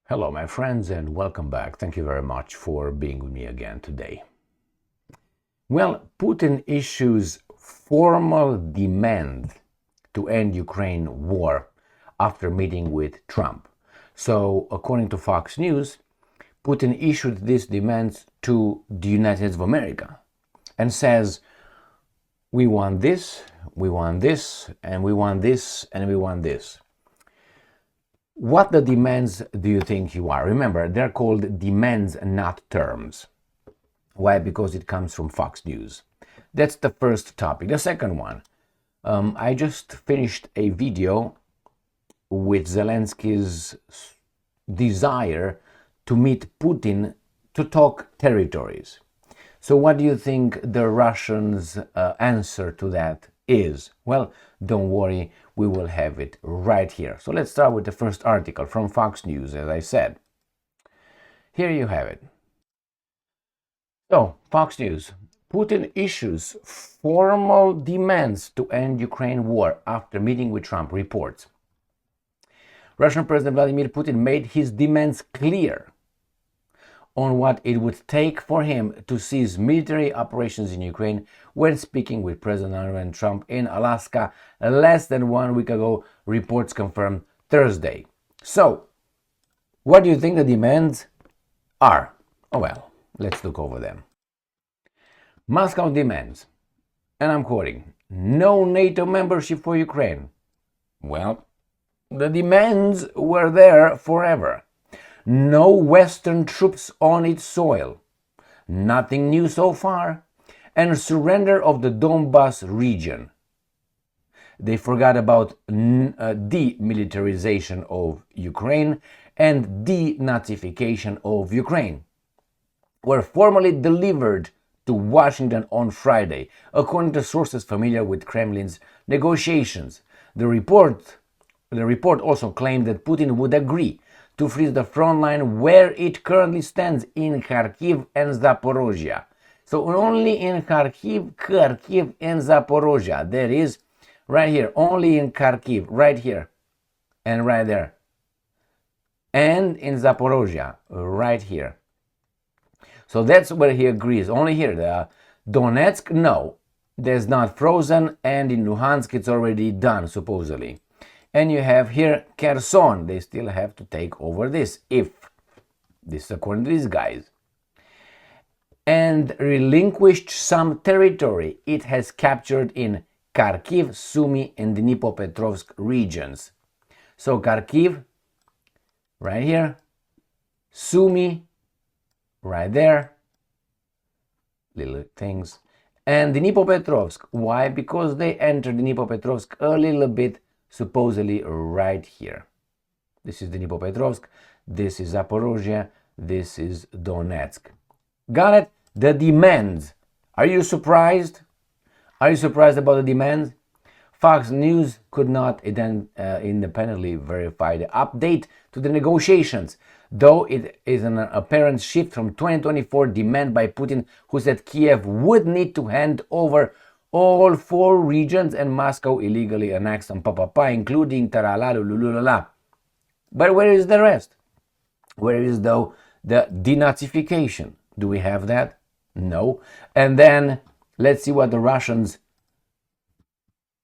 Hello, my friends, and welcome back. Thank you very much for being with me again today. Well, Putin issues formal demand to end Ukraine war after meeting with Trump. So, according to Fox News, Putin issued these demands to the United States of America and says, we want this, we want this, and we want this, and we want this. What the demands do you think you are? Remember, they're called demands, not terms. Why? Because it comes from Fox News. That's the first topic. The second one, I just finished a video with Zelensky's desire to meet Putin to talk territories. So what do you think the Russians' answer to that is? Well, don't worry, we will have it right here. So let's start with the first article from Fox News, as I said. Here you have it. So, Fox News. Putin issues formal demands to end Ukraine war after meeting with Trump, reports. Russian President Vladimir Putin made his demands clear on what it would take for him to cease military operations in Ukraine when speaking with President Trump in Alaska less than 1 week ago, reports confirmed Thursday. So, what do you think the demands are? Oh well, let's look over them. Moscow demands, and I'm quoting, no NATO membership for Ukraine. Well, the demands were there forever. No Western troops on its soil. Nothing new so far. And surrender of the Donbas region. They forgot about demilitarization of Ukraine and denazification of Ukraine. Were formally delivered to Washington on Friday, according to sources familiar with Kremlin's negotiations. The report also claimed that Putin would agree to freeze the front line where it currently stands in Kharkiv and Zaporozhye. So only in Kharkiv and Zaporozhye. There is right here, only in Kharkiv, right here and right there. And in Zaporozhye, right here. So that's where he agrees, only here. The Donetsk, no, there's not frozen, and in Luhansk it's already done, supposedly. And you have here Kherson. They still have to take over this, if this is according to these guys. And relinquished some territory it has captured in Kharkiv, Sumy, and Dnipropetrovsk regions. So Kharkiv, right here, Sumy, right there, little things, and Dnipropetrovsk. Why? Because they entered Dnipropetrovsk a little bit, supposedly right here. This is Dnipropetrovsk, this is Zaporozhye, this is Donetsk. Got it? The demands. Are you surprised? Are you surprised about the demands? Fox News could not independently verify the update to the negotiations, though it is an apparent shift from 2024 demand by Putin, who said Kiev would need to hand over all 4 regions and Moscow illegally annexed on including Tarala. But where is the rest? Where is, though, the denazification? Do we have that? No. And then let's see what the Russians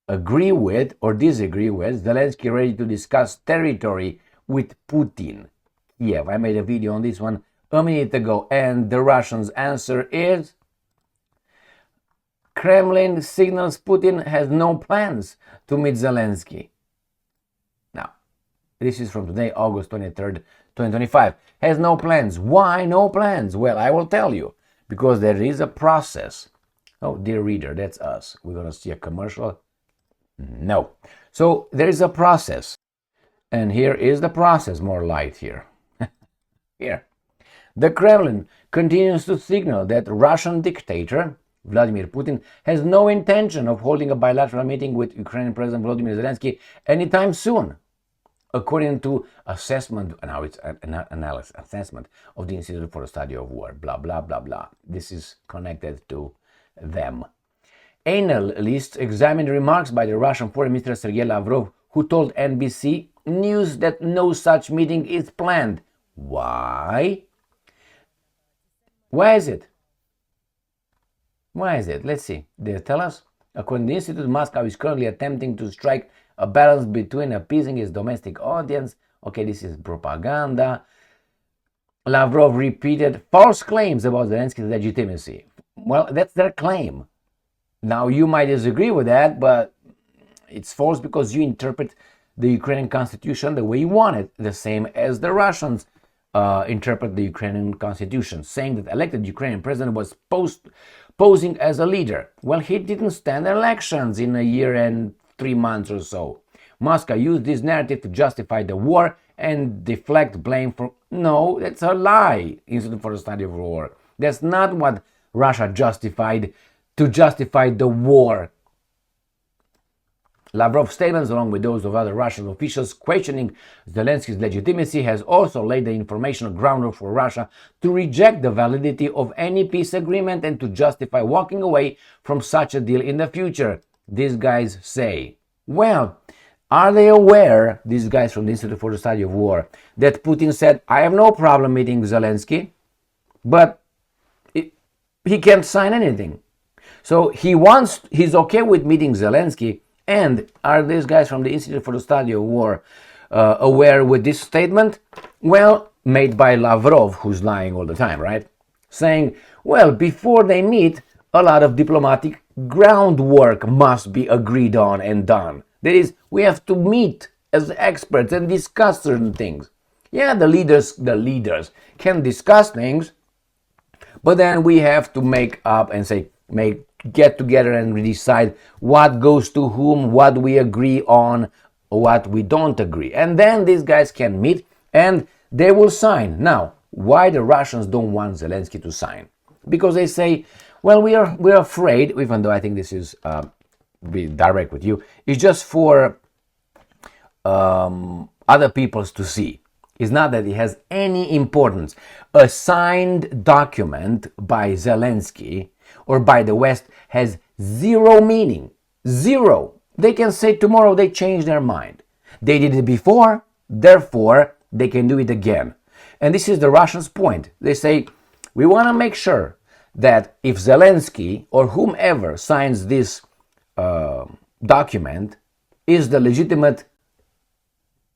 agree with or disagree with. Zelensky ready to discuss territory with Putin. Kiev. I made a video on this one a minute ago, and the Russians' answer is Kremlin signals Putin has no plans to meet Zelensky. Now, this is from today, August 23rd, 2025. Has no plans. Why no plans? Well, I will tell you. Because there is a process. Oh, dear reader, that's us. We're going to see a commercial? No. So, there is a process. And here is the process. More light here. Here. The Kremlin continues to signal that Russian dictator Vladimir Putin has no intention of holding a bilateral meeting with Ukrainian President Volodymyr Zelensky anytime soon, according to assessment, now it's an analysis, assessment of the Institute for the Study of War, blah, blah, blah, blah. This is connected to them. Analysts examined remarks by the Russian Foreign Minister Sergei Lavrov, who told NBC News that no such meeting is planned. Why? Why is it? Why is it? Let's see. They tell us. According to the Institute, Moscow is currently attempting to strike a balance between appeasing its domestic audience. Okay, this is propaganda. Lavrov repeated false claims about Zelensky's legitimacy. Well, that's their claim. Now, you might disagree with that, but it's false because you interpret the Ukrainian constitution the way you want it, the same as the Russians interpret the Ukrainian constitution, saying that elected Ukrainian president was posing as a leader. Well, he didn't stand elections in a year and 3 months or so. Moscow used this narrative to justify the war and deflect blame for... No, that's a lie, Institute for the Study of War. That's not what Russia justified to justify the war. Lavrov's statements, along with those of other Russian officials questioning Zelensky's legitimacy, has also laid the informational groundwork for Russia to reject the validity of any peace agreement and to justify walking away from such a deal in the future. These guys say. Well, are they aware, these guys from the Institute for the Study of War, that Putin said, I have no problem meeting Zelensky, but he can't sign anything. So he's okay with meeting Zelensky. And are these guys from the Institute for the Study of War aware with this statement? Well, made by Lavrov, who's lying all the time, right? Saying, well, before they meet, a lot of diplomatic groundwork must be agreed on and done. That is, we have to meet as experts and discuss certain things. Yeah, the leaders can discuss things, but then we have to make up and say, get together and decide what goes to whom, what we agree on, what we don't agree. And then these guys can meet and they will sign. Now, why the Russians don't want Zelensky to sign? Because they say, well, we're afraid, even though I think this is, be direct with you, it's just for other peoples to see. It's not that it has any importance. A signed document by Zelensky or by the West has zero meaning. Zero. They can say tomorrow they changed their mind. They did it before, therefore they can do it again. And this is the Russians' point. They say, we want to make sure that if Zelensky or whomever signs this document is the legitimate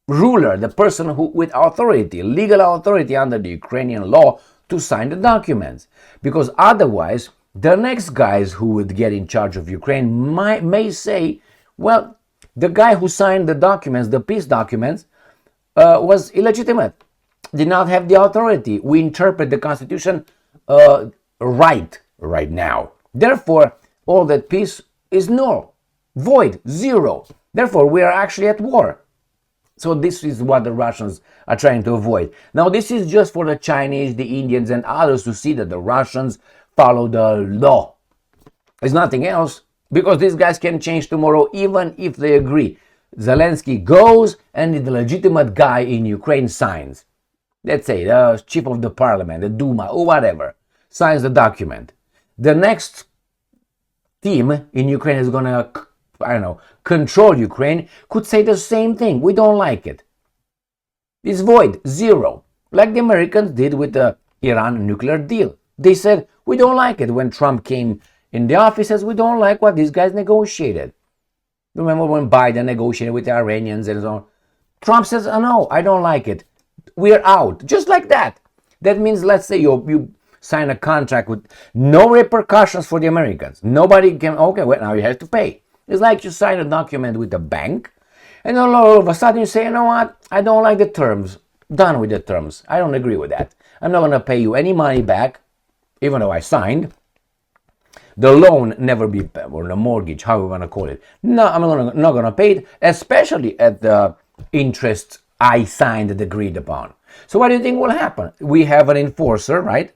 ruler, the person who with authority, legal authority under the Ukrainian law to sign the documents. Because otherwise, the next guys who would get in charge of Ukraine may say, well, the guy who signed the documents, the peace documents, was illegitimate, did not have the authority. We interpret the constitution right now. Therefore, all that peace is null, void, zero. Therefore, we are actually at war. So this is what the Russians are trying to avoid. Now, this is just for the Chinese, the Indians, and others to see that the Russians follow the law. It's nothing else, because these guys can change tomorrow even if they agree. Zelensky goes and the legitimate guy in Ukraine signs. Let's say the chief of the parliament, the Duma, or whatever, signs the document. The next team in Ukraine is going to, control Ukraine, could say the same thing. We don't like it. It's void, zero. Like the Americans did with the Iran nuclear deal. They said, we don't like it. When Trump came in the offices, we don't like what these guys negotiated. Remember when Biden negotiated with the Iranians and so on? Trump says, oh, no, I don't like it. We're out. Just like that. That means, let's say you sign a contract with no repercussions for the Americans. Nobody can, okay, well, now you have to pay. It's like you sign a document with a bank, and all of a sudden you say, you know what, I don't like the terms. Done with the terms. I don't agree with that. I'm not going to pay you any money back, even though I signed. The loan never be paid, or the mortgage, how you want to call it. No, I'm not going to pay it, especially at the interest I signed and agreed upon. So what do you think will happen? We have an enforcer, right?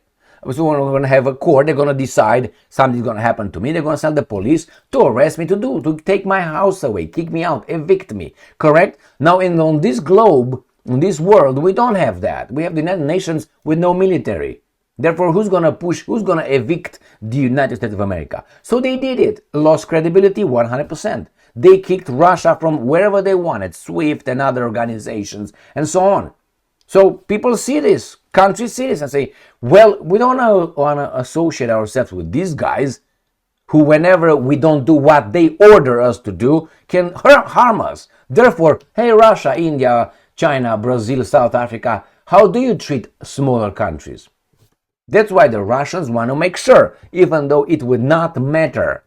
So we're going to have a court. They're going to decide something's going to happen to me. They're going to send the police to arrest me, to take my house away, kick me out, evict me. Correct? Now, on this globe, in this world, we don't have that. We have the United Nations with no military. Therefore, who's going to push, who's going to evict the United States of America? So they did it. Lost credibility 100%. They kicked Russia from wherever they wanted, SWIFT and other organizations, and so on. So people see this, countries see this and say, well, we don't want to associate ourselves with these guys who, whenever we don't do what they order us to do, can harm us. Therefore, hey, Russia, India, China, Brazil, South Africa, how do you treat smaller countries? That's why the Russians want to make sure, even though it would not matter,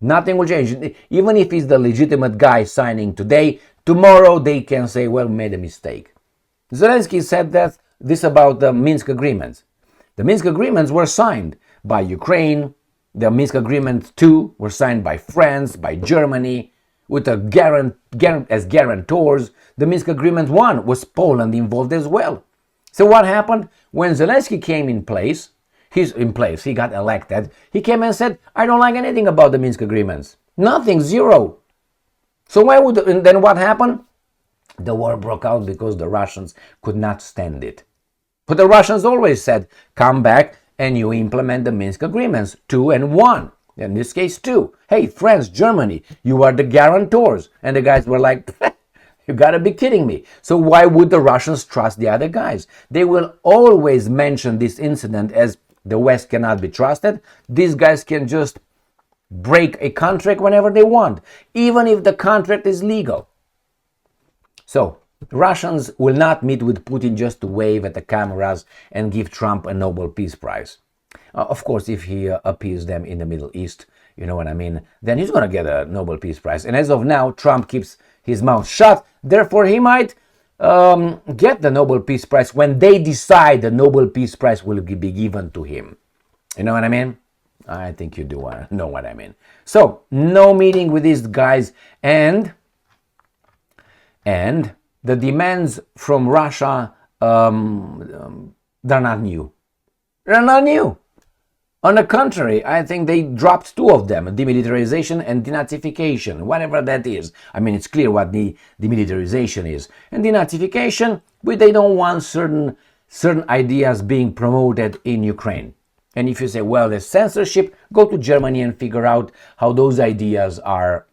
nothing will change. Even if it's the legitimate guy signing today, tomorrow they can say, well, made a mistake. Zelensky said this about the Minsk agreements. The Minsk agreements were signed by Ukraine. The Minsk Agreement 2 were signed by France, by Germany, with as guarantors. The Minsk Agreement 1 was Poland involved as well. So what happened? When Zelensky came in place, he got elected, he came and said, I don't like anything about the Minsk Agreements. Nothing, zero. So then what happened? The war broke out because the Russians could not stand it. But the Russians always said, come back and you implement the Minsk Agreements 2 and 1. In this case, 2. Hey, France, Germany, you are the guarantors. And the guys were like, you gotta be kidding me. So why would the Russians trust the other guys? They will always mention this incident as the West cannot be trusted. These guys can just break a contract whenever they want, even if the contract is legal. So, Russians will not meet with Putin just to wave at the cameras and give Trump a Nobel Peace Prize. Of course, if he appears them in the Middle East, you know what I mean, then he's going to get a Nobel Peace Prize. And as of now, Trump keeps his mouth shut. Therefore, he might get the Nobel Peace Prize when they decide the Nobel Peace Prize will be given to him. You know what I mean? I think you do know what I mean. So, no meeting with these guys, and the demands from Russia, they're not new. They're not new. On the contrary, I think they dropped 2 of them, demilitarization and denazification, whatever that is. I mean, it's clear what the demilitarization is. And denazification, they don't want certain ideas being promoted in Ukraine. And if you say, well, there's censorship, go to Germany and figure out how those ideas are,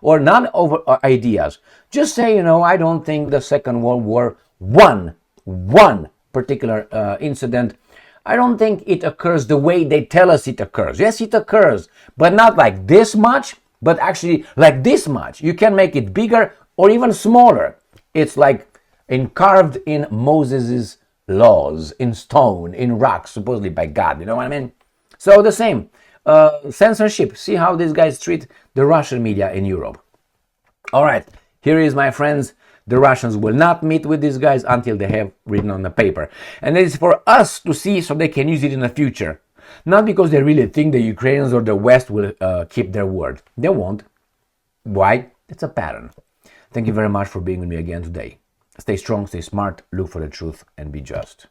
or not over ideas. Just say, I don't think the Second World War, one particular incident, I don't think it occurs the way they tell us it occurs. Yes, it occurs, but not like this much, but actually like this much. You can make it bigger or even smaller. It's like carved in Moses' laws, in stone, in rock, supposedly by God. You know what I mean? So the same. Censorship. See how these guys treat the Russian media in Europe. All right. Here is, my friends. The Russians will not meet with these guys until they have written on the paper. And it is for us to see so they can use it in the future. Not because they really think the Ukrainians or the West will keep their word. They won't. Why? It's a pattern. Thank you very much for being with me again today. Stay strong, stay smart, look for the truth, and be just.